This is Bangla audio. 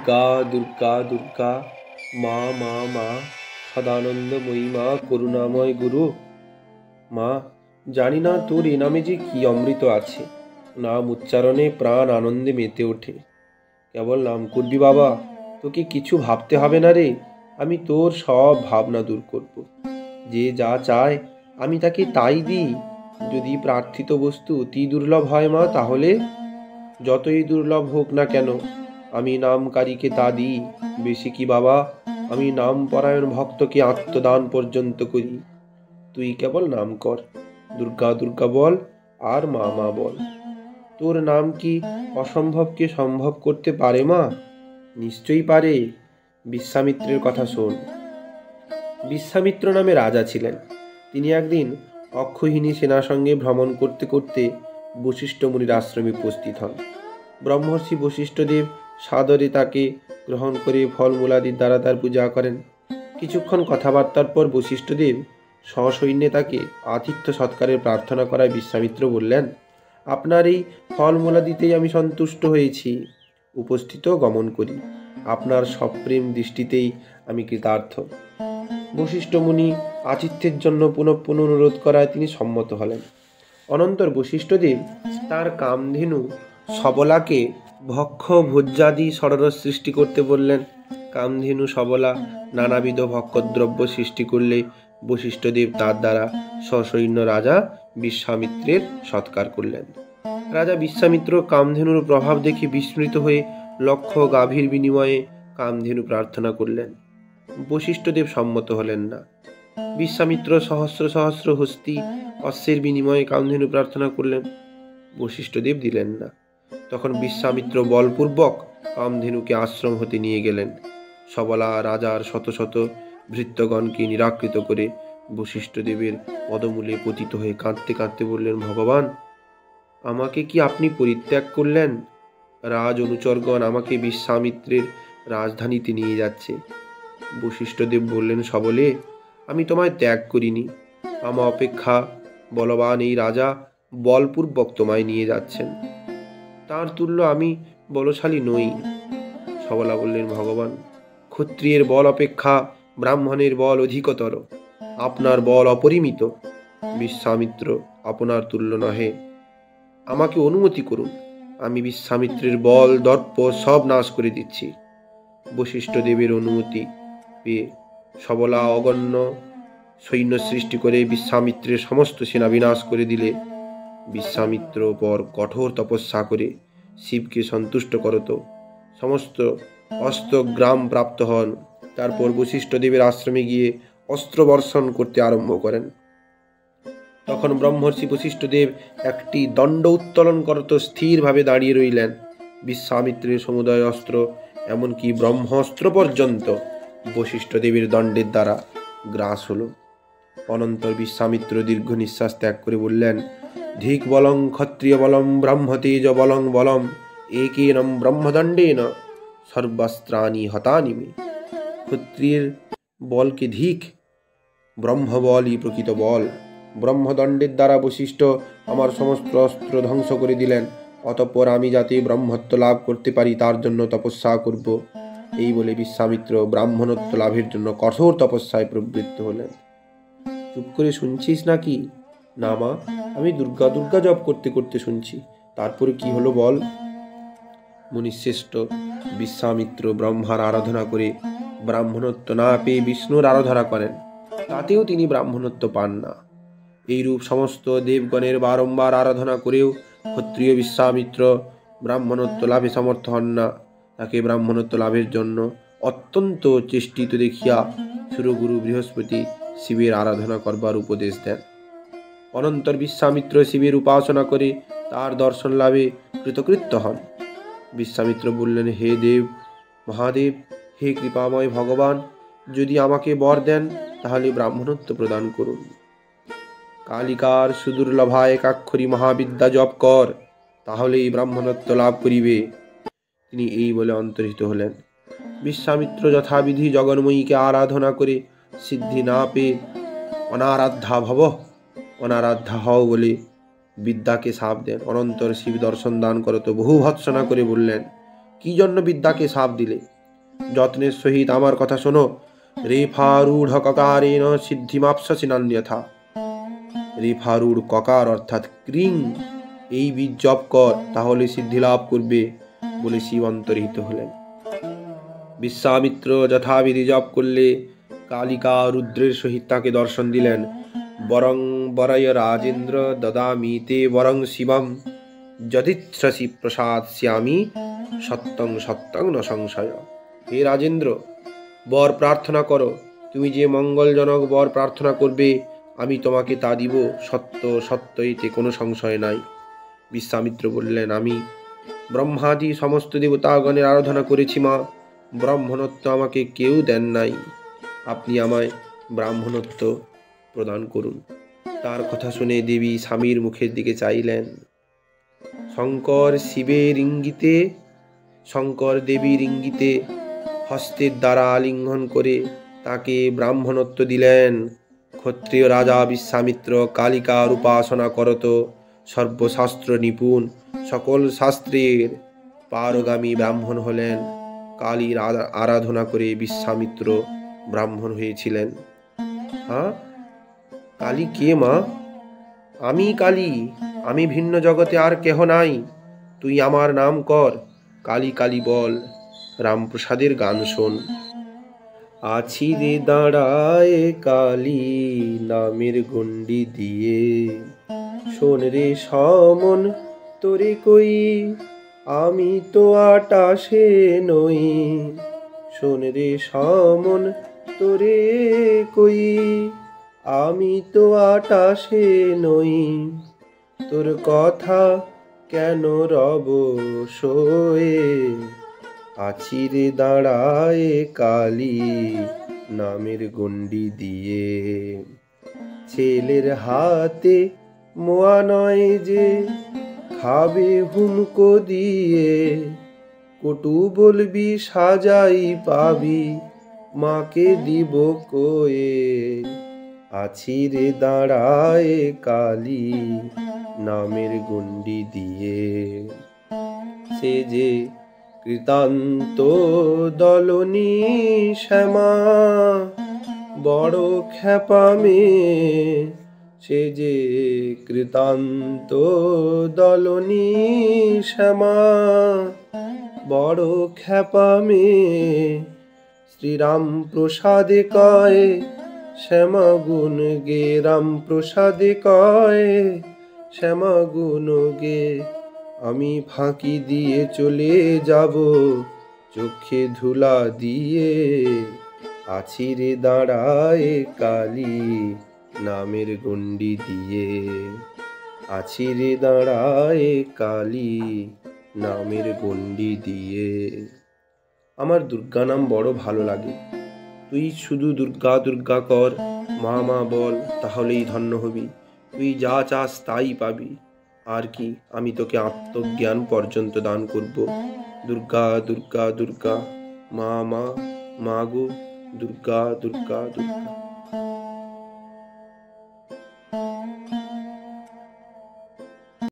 দুর্গা দুর্গা দুর্গা মা মা মা সদানন্দময়ী মা করুণাময় গুরু। মা, জানি না তোর এ নামে যে কি অমৃত আছে, নাম উচ্চারণে প্রাণ আনন্দে মেতে ওঠে। কেবল নাম করবি বাবা, তোকে কিছু ভাবতে হবে না রে। আমি তোর সব ভাবনা দূর করব। যে যা চায় আমি তাকে তাই দিই। যদি প্রার্থিত বস্তু অতি দুর্লভ হয় মা, তাহলে যতই দুর্লভ হোক না কেন আমি নামকারীকে তা দিই। বেশি কি বাবা, আমি নাম পরায়ণ ভক্তকে আত্মদান পর্যন্ত করি। তুই কেবল নাম কর, দুর্গা দুর্গা বল আর মা মা বল। তোর নাম কি অসম্ভবকে সম্ভব করতে পারে মা? নিশ্চয়ই পারে। বিশ্বামিত্রের কথা শোন। বিশ্বামিত্র নামে রাজা ছিলেন। তিনি একদিন অক্ষৌহিণী সেনার সঙ্গে ভ্রমণ করতে করতে বশিষ্ঠ মুনির আশ্রমে উপস্থিত হন। ব্রহ্মর্ষি বশিষ্ঠদেব সাদরে তাকে গ্রহণ করে ফলমূলাদির দ্বারা তার পূজা করেন। কিছুক্ষণ কথাবার্তার পর বশিষ্ঠদেব সসৈন্যে তাকে আতিথ্য সৎকারের প্রার্থনা করায় বিশ্বামিত্র বললেন, আপনার এই ফলমূলাদিতেই আমি সন্তুষ্ট হয়েছি। উপস্থিত গমন করি। আপনার সপ্রেম দৃষ্টিতেই আমি কৃতার্থ। বশিষ্ঠ মুনি আতিথ্যের জন্য পুনঃ পুনঃ অনুরোধ করায় তিনি সম্মত হলেন। অনন্তর বশিষ্ঠদেব তার কামধেনু সবলাকে ভক্ষ ভোজ্যাদি ষড়রস সৃষ্টি করতে বললেন। কামধেনু সবলা নানাবিধ ভক্ষদ্রব্য সৃষ্টি করলে বশিষ্ঠদেব তার দ্বারা সসৈন্য রাজা বিশ্বামিত্রের সৎকার করলেন। রাজা বিশ্বামিত্র কামধেনুর প্রভাব দেখে বিস্মৃত হয়ে লক্ষ গাভীর বিনিময়ে কামধেনু প্রার্থনা করলেন। বশিষ্ঠদেব সম্মত হলেন না। বিশ্বামিত্র সহস্র সহস্র হস্তি অশ্বের বিনিময়ে কামধেনু প্রার্থনা করলেন। বশিষ্ঠদেব দিলেন না। তখন বিশ্বামিত্র বলপূর্বক কামধেনুকে আশ্রম হতে নিয়ে গেলেন। সবলা রাজার শত শত ভৃত্যগণকে নিরাকৃত করে বশিষ্ঠদেবের পদমূলে পতিত হয়ে কাঁদতে কাঁদতে বললেন, ভগবান, আমাকে কি আপনি পরিত্যাগ করলেন? রাজ অনুচরগণ আমাকে বিশ্বামিত্রের রাজধানীতে নিয়ে যাচ্ছে। বশিষ্ঠদেব বললেন, সবলে, আমি তোমায় ত্যাগ করিনি। আমার অপেক্ষা বলবান এই রাজা বলপূর্বক তোমায় নিয়ে যাচ্ছেন। তার তুল্য আমি বলশালী নই। সবলা বললেন, ভগবান, ক্ষত্রিয়ের বল অপেক্ষা ব্রাহ্মণের বল অধিকতর। আপনার বল অপরিমিত। বিশ্বামিত্র আপনার তুল্য নহে। আমাকে অনুমতি করুন, আমি বিশ্বামিত্রের বল দর্প সব নাশ করে দিচ্ছি। বশিষ্ঠদেবের অনুমতি পেয়ে সবলা অগণ্য সৈন্য সৃষ্টি করে বিশ্বামিত্রের সমস্ত সেনা বিনাশ করে দিলে বিশ্বামিত্র পর কঠোর তপস্যা করে শিবকে সন্তুষ্ট করত সমস্ত অস্ত্র গ্রাম প্রাপ্ত হন। তারপর বশিষ্ঠদেবের আশ্রমে গিয়ে অস্ত্র বর্ষণ করতে আরম্ভ করেন। তখন ব্রহ্মর্ষি বশিষ্ঠদেব একটি দণ্ড উত্তোলন করত স্থিরভাবে দাঁড়িয়ে রইলেন। বিশ্বামিত্রের সমুদয় অস্ত্র, এমনকি ব্রহ্মাস্ত্র পর্যন্ত বশিষ্ঠদেবের দণ্ডের দ্বারা গ্রাস হল। অনন্তর বিশ্বামিত্র দীর্ঘ নিঃশ্বাস ত্যাগ করে বললেন, ধিক বলং ক্ষত্রিয় বলম ব্রহ্মতেজ বলং বলম একেনম ব্রহ্মদণ্ডেন সর্বাস্ত্রাণি হতানি মে। ক্ষত্রিয়ের বলকে ধিক, ব্রহ্মবলই প্রকৃত বল। ব্রহ্মদণ্ডের দ্বারা বশিষ্ঠ আমার সমস্ত অস্ত্র ধ্বংস করে দিলেন। অতঃপর আমি যাতে ব্রহ্মত্ব লাভ করতে পারি তার জন্য তপস্যা করব। এই বলে বিশ্বামিত্র ব্রাহ্মণত্ব লাভের জন্য কঠোর তপস্যায় প্রবৃত্ত হলেন। চুপ করে শুনছিস নাকি? না মা, আমি দুর্গা দুর্গা জপ করতে করতে শুনছি। তারপরে কি হলো বল। মুনিশ্রেষ্ঠ বিশ্বামিত্র ব্রহ্মার আরাধনা করে ব্রাহ্মণত্ব না পেয়ে বিষ্ণুর আরাধনা করেন, তাতেও তিনি ব্রাহ্মণত্ব পান না। এইরূপ সমস্ত দেবগণের বারংবার আরাধনা করেও ক্ষত্রিয় বিশ্বামিত্র ব্রাহ্মণত্ব লাভে সমর্থ হন না। তাকে ব্রাহ্মণত্ব লাভের জন্য অত্যন্ত চেষ্টিত দেখিয়া সুরগুরু বৃহস্পতি শিবের আরাধনা করবার উপদেশ দেন। অনন্তর বিশ্বামিত্র শিবের উপাসনা করে তার দর্শন লাভে কৃতকৃত্য হন। বিশ্বামিত্র বললেন, হে দেব মহাদেব, হে কৃপাময় ভগবান, যদি আমাকে বর দেন তাহলে ব্রাহ্মণত্ব প্রদান করুন। কালিকার সুদুর্লভা একাক্ষরী মহাবিদ্যা জপ কর, তাহলেই ব্রাহ্মণত্ব লাভ করিবে। তিনি এই বলে অন্তর্হিত হলেন। বিশ্বামিত্র যথাবিধি জগন্ময়ীকে আরাধনা করে সিদ্ধি না পেয়ে অনারাধ্যা ভব, অনারাধ্যা হও বলে বিদ্যাকে শাপ দেন। অনন্তর শিব দর্শন দান করত বহু ভৎসনা করে বললেন, কি জন্য বিদ্যাকে শাপ দিলে? যত্নের সহিত আমার কথা শোনো। রেফারূঢ় ককারেণ সিদ্ধিমাপ্স্যসি নান্যথা। রেফারূঢ় ককার অর্থাৎ ক্রিং, এই বীজ জপ কর, তাহলে সিদ্ধি লাভ করবে বলে শিব অন্তর্হিত হলেন। বিশ্বামিত্র যথাবিধি জপ করলে কালিকা রুদ্রের সহিত তাকে দর্শন দিলেন। বরং বরয় রাজেন্দ্র দদামি তে বরং শিবম যদিচ্ছসি প্রসাদস্যামি সত্যং সত্যং ন সংশয়। হে রাজেন্দ্র, বর প্রার্থনা করো। তুমি যে মঙ্গলজনক বর প্রার্থনা করবে আমি তোমাকে তা দিব, সত্য সত্য, এতে কোনো সংশয় নাই। বিশ্বামিত্র বললেন, আমি ব্রহ্মাদি সমস্ত দেবতাগণের আরাধনা করেছি মা, ব্রাহ্মণত্ব আমাকে কেউ দেন নাই, আপনি আমায় ব্রাহ্মণত্ব প্রদান করুন। তার কথা শুনে দেবী স্বামীর মুখের দিকে চাইলেন। শঙ্কর দেবীর ইঙ্গিতে হস্তের দ্বারা আলিঙ্গন করে তাকে ব্রাহ্মণত্ব দিলেন। ক্ষত্রিয় রাজা বিশ্বামিত্র কালিকার উপাসনা করত, সর্বশাস্ত্র নিপুণ, সকল শাস্ত্রের পারগামী ব্রাহ্মণ হলেন। কালীর আরাধনা করে বিশ্বামিত্র ব্রাহ্মণ হয়েছিলেন। হ্যাঁ, কালী কে মা? আমি কালী, আমি ভিন্ন জগতে আর কেহ নাই, তুই আমার নাম কর, কালী কালী বল, রামপ্রসাদের গান শোন। আছি রে দাঁড়ায় কালী নামের গণ্ডি দিয়ে, শোন রে সমন তোরে কই, আমি তো আটাশে নই, শোন রে সমন তোরে কই, আমি তো আটাশে নই, তোর কথা কেন রব শোয়ে, আছি রে দাঁড়ায় কালী নামের গণ্ডি দিয়ে। ছেলের হাতে মোয়া নয় যে খাবে হুমকো দিয়ে, কটু বলবি সাজাই পাবি, মাকে দিব কয়ে, আছি রে দাঁড়ায় কালী নামের গণ্ডি দিয়ে। সে যে কৃতান্ত দলনি শ্যামা বড় খ্যাপা মেয়ে, সে যে কৃতান্ত দলনি শ্যামা বড় খ্যাপা মেয়ে, শ্রীরাম প্রসাদে কয় শ্যামা গুণ গে, রাম প্রসাদে কয় শ্যামা গুণ গে, আমি ফাঁকি দিয়ে চলে যাব চোখে ধুলা দিয়ে, আছি রে দাঁড়ায় কালী নামের গণ্ডি দিয়ে, আছি রে দাঁড়ায় কালী নামের গণ্ডি দিয়ে। আমার দুর্গা নাম বড় ভালো লাগে, তুই শুধু দুর্গা দুর্গা কর, মা মা বল, তাহলেই ধন্য হবি, তুই যা চাস তাই পাবি। আর কি, আমি তোকে আত্মজ্ঞান পর্যন্ত দান করব। দুর্গা দুর্গা দুর্গা, মা মা, মা গো, দুর্গা দুর্গা দুর্গা।